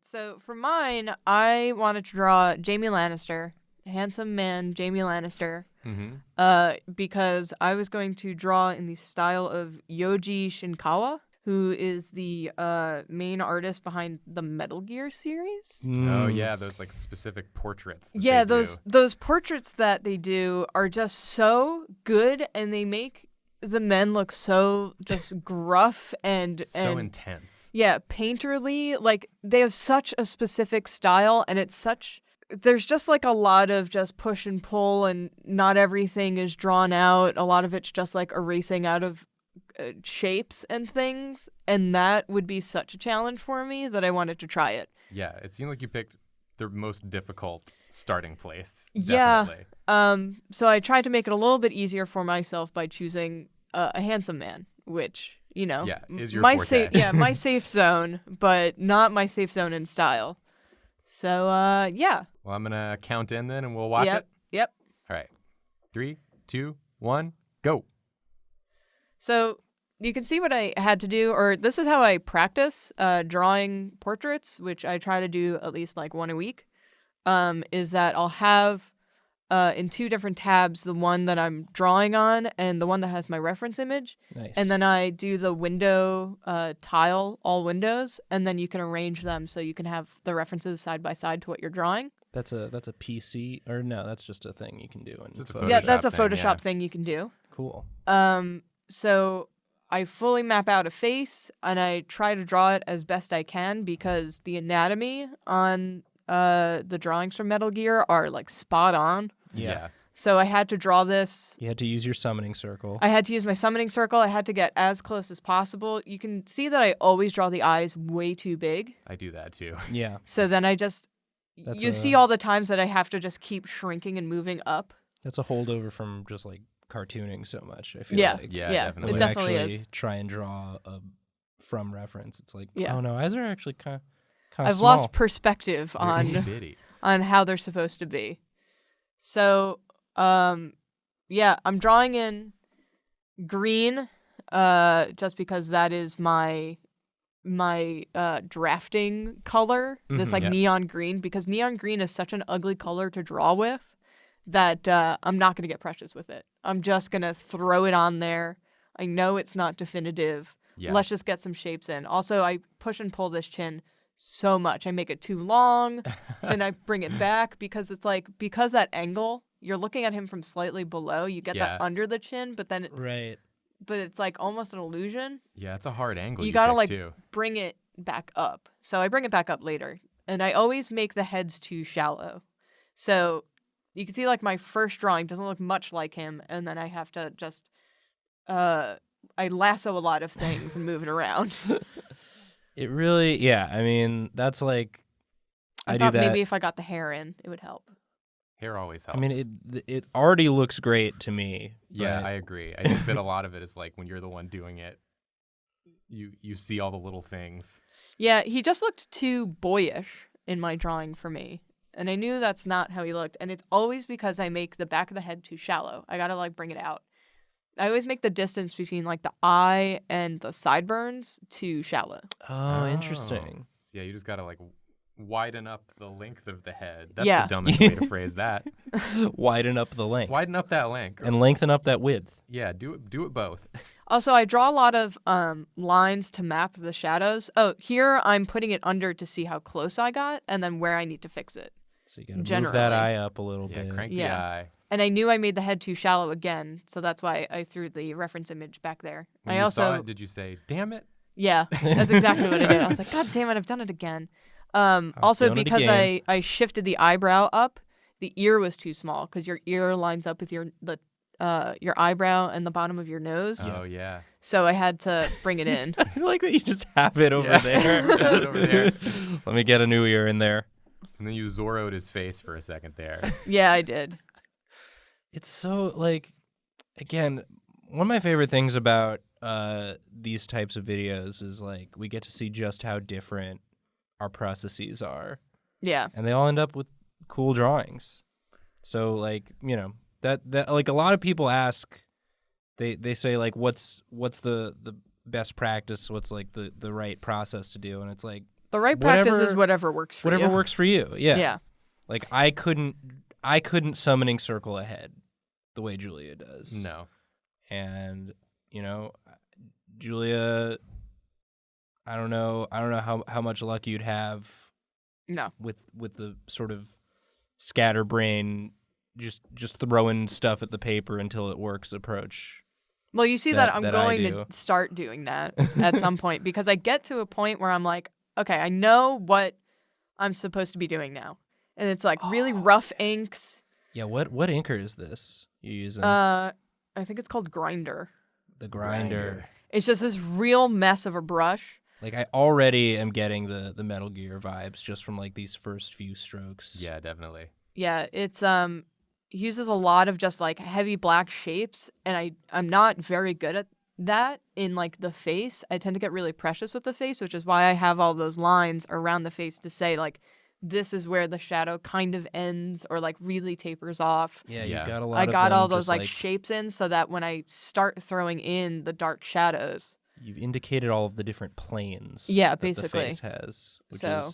So for mine, I wanted to draw Jaime Lannister, handsome man Jaime Lannister, because I was going to draw in the style of Yoji Shinkawa, who is the main artist behind the Metal Gear series. Oh yeah, those like specific portraits. Yeah, they those portraits that they do are just so good, and they make the men look so just gruff and so intense. Yeah, painterly. Like they have such a specific style, and there's just like a lot of just push and pull, and not everything is drawn out. A lot of it's just like erasing out of shapes and things, and that would be such a challenge for me that I wanted to try it. Yeah, it seemed like you picked the most difficult starting place. Yeah. Definitely. So I tried to make it a little bit easier for myself by choosing a handsome man, which, yeah, is your my forte. my safe zone, but not my safe zone in style. So yeah. Well, I'm gonna count in then, and we'll watch it. Yep. All right, 3, 2, 1, go. So you can see what I had to do, or this is how I practice drawing portraits, which I try to do at least like one a week, is that I'll have in 2 different tabs the one that I'm drawing on and the one that has my reference image. Nice. And then I do the window tile, all windows, and then you can arrange them so you can have the references side by side to what you're drawing. That's a PC, or no, that's just a thing you can do in Just a Photoshop. Yeah, that's a thing, Photoshop yeah. thing you can do. Cool. So I fully map out a face, and I try to draw it as best I can because the anatomy on the drawings from Metal Gear are like spot on. Yeah. So I had to draw this. You had to use your summoning circle. I had to use my summoning circle. I had to get as close as possible. You can see that I always draw the eyes way too big. I do that too. Yeah. So then That's you see all the times that I have to just keep shrinking and moving up. That's a holdover from just like cartooning so much. I feel Yeah. like. Yeah, Yeah, definitely. it When definitely actually is. try and draw a from reference, it's like, Yeah. oh no, eyes are actually kind of I've small. lost perspective They're on itty-bitty. on how they're supposed to be. So, yeah, I'm drawing in green, just because that is my drafting color. This Mhm, like yeah. neon green, because neon green is such an ugly color to draw with that I'm not gonna get precious with it. I'm just gonna throw it on there. I know it's not definitive. Yeah. Let's just get some shapes in. Also, I push and pull this chin so much. I make it too long, and I bring it back because it's like, because that angle, you're looking at him from slightly below, you get that Yeah. under the chin, but then Right. but it's like almost an illusion. Yeah, it's a hard angle. You gotta pick, like too. bring it back up. So I bring it back up later, and I always make the heads too shallow. So you can see like my first drawing doesn't look much like him, and then I have to just I lasso a lot of things and move it around. It really, yeah. I mean, that's like, I do thought that. maybe if I got the hair in, it would help. Hair always helps. I mean, it already looks great to me. Yeah, but I agree. I think that a lot of it is like when you're the one doing it, you see all the little things. Yeah, he just looked too boyish in my drawing for me. And I knew that's not how he looked. And it's always because I make the back of the head too shallow. I gotta like bring it out. I always make the distance between like the eye and the sideburns too shallow. Oh, interesting. Yeah, you just gotta like widen up the length of the head. That's Yeah. the dumbest way to phrase that. Widen up the length Widen up that length. and lengthen up that width. Yeah, do it both. Also, I draw a lot of lines to map the shadows. Oh, here I'm putting it under to see how close I got and then where I need to fix it. So you got to move Generally. that eye up a little Yeah, bit. crank Yeah. the eye. And I knew I made the head too shallow again, so that's why I threw the reference image back there. When I you also saw it, did you say, "Damn it"? Yeah, that's exactly what I did. I was like, God damn it, I've done it again. Also, doing it because again. I shifted the eyebrow up, the ear was too small because your ear lines up with your eyebrow and the bottom of your nose. Oh yeah. So I had to bring it in. I like that you just have it over Yeah. there. Have it over there. Let me get a new ear in there. And then you Zorro'd his face for a second there. Yeah, I did. It's so like, again, one of my favorite things about these types of videos is like we get to see just how different our processes are, Yeah. and they all end up with cool drawings. So like, you know, that like a lot of people ask, they say like what's the best practice, what's like the right process to do, and it's like The right practice is Whatever- whatever works for you. Whatever works for you. Yeah. Yeah. Like I couldn't summoning circle ahead the way Julia does. No. And Julia, I don't know how much luck you'd have No. with the sort of scatterbrain, just throwing stuff at the paper until it works approach. Well, you see that I'm that I going do. to start doing that at some point because I get to a point where I'm like, okay, I know what I'm supposed to be doing now. And it's like really rough inks. Yeah, what inker is this you're using? I think it's called Grinder. The grinder. It's just this real mess of a brush. Like I already am getting the Metal Gear vibes just from like these first few strokes. Yeah, definitely. Yeah, it's uses a lot of just like heavy black shapes, and I'm not very good at that in like the face. I tend to get really precious with the face, which is why I have all those lines around the face to say like this is where the shadow kind of ends or like really tapers off. Yeah, Yeah. you've got a lot I of got them all those just, like shapes in so that when I start throwing in the dark shadows, you've indicated all of the different planes. Yeah, that basically. the face has, So-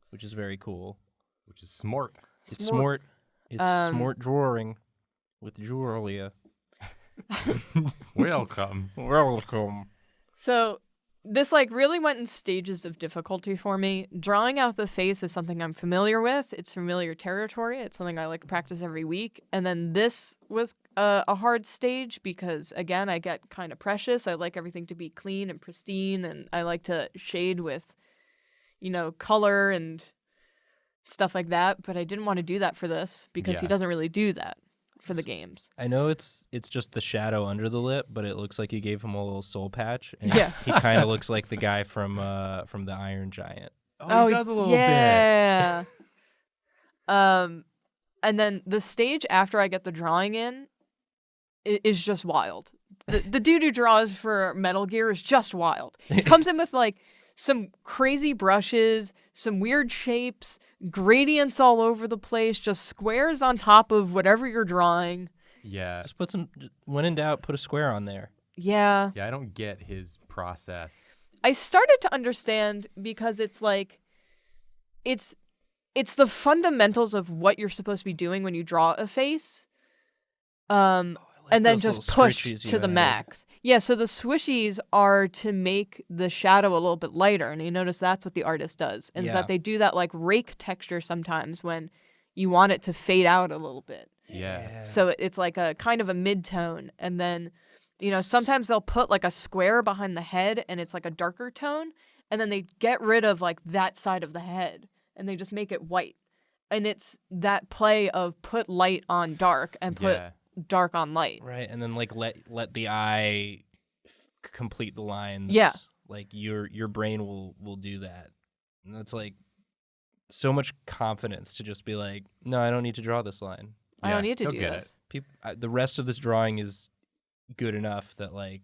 which is very cool. Which is smart. It's Smart. smart. It's Um, smart drawing with Julia. Welcome. Welcome. So this like really went in stages of difficulty for me. Drawing out the face is something I'm familiar with. It's familiar territory. It's something I like to practice every week. And then this was a hard stage because again, I get kind of precious. I like everything to be clean and pristine, and I like to shade with, color and stuff like that. But I didn't want to do that for this because he Yeah. doesn't really do that for the games. I know it's just the shadow under the lip, but it looks like you gave him a little soul patch. And Yeah. he kind of looks like the guy from the Iron Giant. Oh, he does a little bit. yeah. And then the stage after I get the drawing in is just wild. The dude who draws for Metal Gear is just wild. He comes in with like some crazy brushes, some weird shapes, gradients all over the place, just squares on top of whatever you're drawing. Yeah. Just when in doubt, put a square on there. Yeah. Yeah, I don't get his process. I started to understand because it's like it's the fundamentals of what you're supposed to be doing when you draw a face. And then just push to the max. Yeah, so the swishies are to make the shadow a little bit lighter, and you notice that's what the artist does. And is Yeah. that they do that like rake texture sometimes when you want it to fade out a little bit. Yeah. So it's like a kind of a mid-tone, and then sometimes they'll put like a square behind the head and it's like a darker tone, and then they get rid of like that side of the head and they just make it white. And it's that play of put light on dark and put Yeah. dark on light. Right, and then like let the eye complete the lines. Yeah. Like your brain will do that. And that's like so much confidence to just be like, no, I don't need to draw this line. I don't need to he'll do get this. The rest of this drawing is good enough that like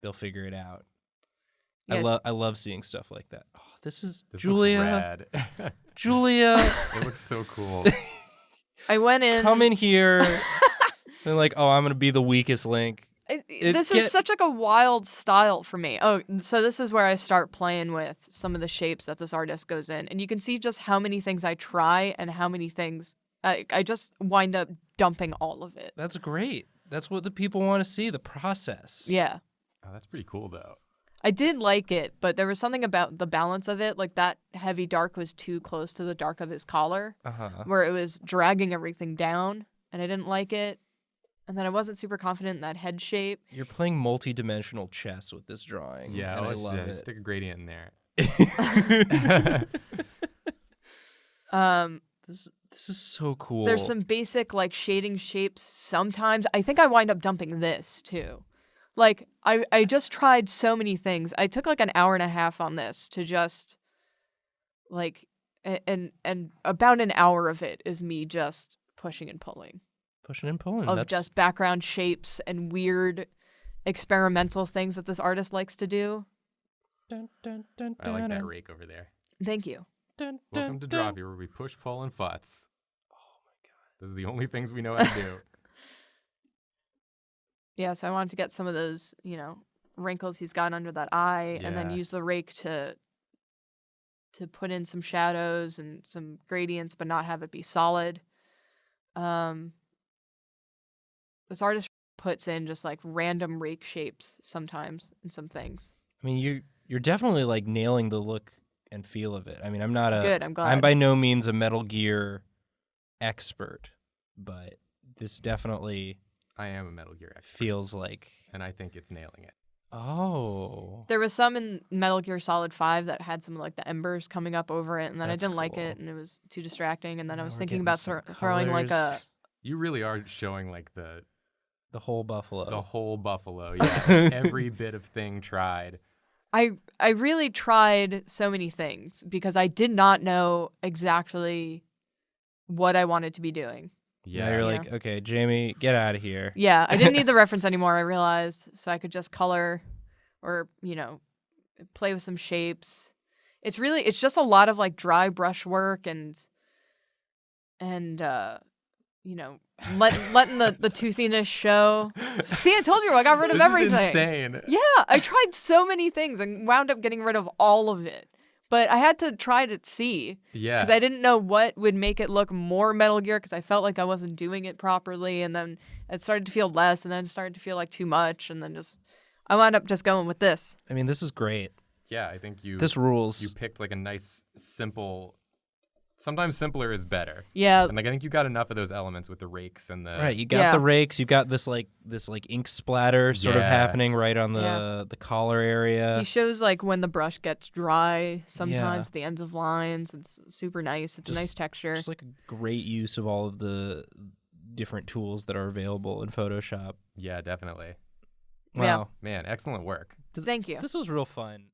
they'll figure it out. Yes. I love seeing stuff like that. Oh, this is This Julia. looks rad. Julia, It looks so cool. I went in. come in here. They're like, oh, I'm gonna be the weakest link. This is such like a wild style for me. Oh, so this is where I start playing with some of the shapes that this artist goes in, and you can see just how many things I try and how many things I just wind up dumping all of it. That's great. That's what the people want to see, the process. Yeah. Oh, that's pretty cool though. I did like it, but there was something about the balance of it, like that heavy dark was too close to the dark of his collar, Uh-huh. where it was dragging everything down, and I didn't like it. And then I wasn't super confident in that head shape. You're playing multi-dimensional chess with this drawing. Yeah, and I let's love it. stick a gradient in there. This is so cool. There's some basic like shading shapes sometimes. I think I wind up dumping this too. Like I just tried so many things. I took like an hour and a half on this to just like and about an hour of it is me just pushing and pulling pushing and pulling. of That's just background shapes and weird experimental things that this artist likes to do. Dun, dun, dun, I like dun, that dun, rake over there. Thank you. dun, Welcome to dun, Drop Here, where we push, pull, and futz. Oh my god, those are the only things we know how to do. Yeah, so I wanted to get some of those, wrinkles he's got under that eye and then Yeah. use the rake to put in some shadows and some gradients, but not have it be solid. This artist puts in just like random rake shapes sometimes in some things. I mean, you're definitely like nailing the look and feel of it. I mean, I'm not a Good, I'm glad. I'm by no means a Metal Gear expert, but this definitely I am a Metal Gear expert, feels like and I think it's nailing it. oh. There was some in Metal Gear Solid 5 that had some like the embers coming up over it, and then I That's didn't like cool. it, and it was too distracting. And then I Now was we're thinking getting about some throwing like a colors. You really are showing like the whole buffalo. whole buffalo. Yeah, like every bit of thing tried. I really tried so many things because I did not know exactly what I wanted to be doing. Yeah, Now you're Yeah. like, okay, Jamie, get out of here. Yeah, I didn't need the reference anymore, I realized, so I could just color or, play with some shapes. It's just a lot of like dry brush work and letting the toothiness show. See, I told you I got rid of This everything. is insane. Yeah, I tried so many things and wound up getting rid of all of it. But I had to try to see Yeah. because I didn't know what would make it look more Metal Gear because I felt like I wasn't doing it properly, and then it started to feel less, and then it started to feel like too much, and then I wound up just going with this. I mean, this is great. Yeah, I think This rules. you picked like a nice, simple. Sometimes simpler is better. Yeah, And like I think you got enough of those elements with the rakes and the Right, you got Yeah. the rakes, you got this ink splatter sort of Yeah. happening right on the Yeah. the collar area. he shows like when the brush gets dry sometimes Yeah. the ends of lines. It's super nice. It's a Just- nice texture. Just like a great use of all of the different tools that are available in Photoshop. Yeah, definitely. Yeah. Wow. Man, excellent work. Thank you. This was real fun.